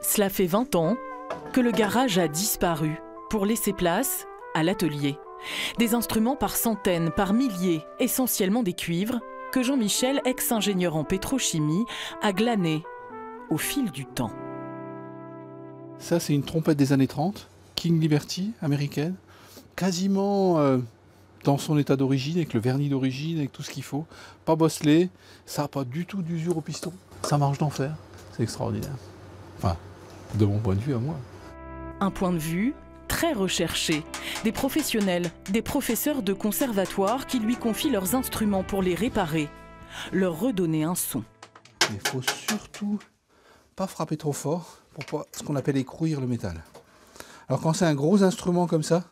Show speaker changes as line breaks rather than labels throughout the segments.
Cela fait 20 ans que le garage a disparu pour laisser place à l'atelier. Des instruments par centaines, par milliers, essentiellement des cuivres, que Jean-Michel, ex-ingénieur en pétrochimie, a glané au fil du temps.
Ça, c'est une trompette des années 30, King Liberty, américaine, quasiment dans son état d'origine, avec le vernis d'origine, avec tout ce qu'il faut. Pas bosselé, ça n'a pas du tout d'usure au piston. Ça marche d'enfer, c'est extraordinaire. Enfin, de mon point de vue à moi.
Un point de vue très recherché. Des professionnels, des professeurs de conservatoire qui lui confient leurs instruments pour les réparer, leur redonner un son.
Il ne faut surtout pas frapper trop fort pour pas ce qu'on appelle écrouir le métal. Alors quand c'est un gros instrument comme ça,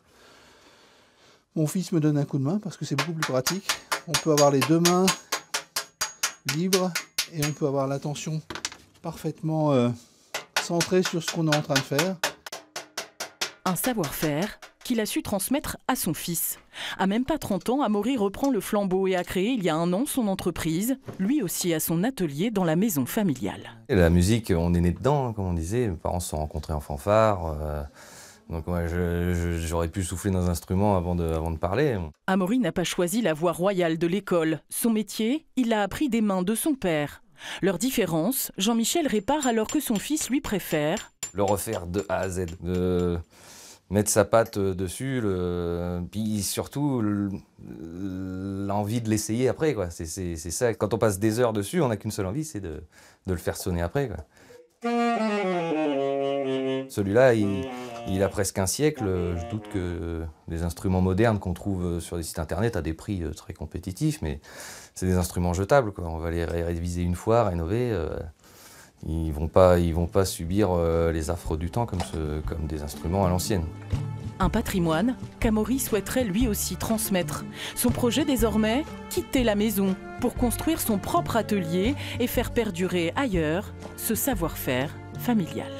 mon fils me donne un coup de main parce que c'est beaucoup plus pratique. On peut avoir les deux mains libres et on peut avoir l'attention parfaitement centrée sur ce qu'on est en train de faire.
Un savoir-faire qu'il a su transmettre à son fils. À même pas 30 ans, Amaury reprend le flambeau et a créé il y a 1 an son entreprise, lui aussi à son atelier dans la maison familiale.
Et la musique, on est né dedans, hein, comme on disait. Mes parents se sont rencontrés en fanfare. Donc ouais, j'aurais pu souffler dans un instrument avant de parler.
Amaury n'a pas choisi la voie royale de l'école. Son métier, il l'a appris des mains de son père. Leur différence, Jean-Michel répare alors que son fils lui préfère
le refaire de A à Z, de mettre sa patte dessus, puis surtout l'envie de l'essayer après, quoi. C'est ça, quand on passe des heures dessus, on n'a qu'une seule envie, c'est de le faire sonner après, quoi. Celui-là, il a presque un siècle. Je doute que des instruments modernes qu'on trouve sur des sites internet à des prix très compétitifs, mais c'est des instruments jetables, quoi. On va les réviser une fois, rénover. Ils vont pas subir les affres du temps comme des instruments à l'ancienne.
Un patrimoine qu'Amaury souhaiterait lui aussi transmettre. Son projet désormais, quitter la maison pour construire son propre atelier et faire perdurer ailleurs ce savoir-faire familial.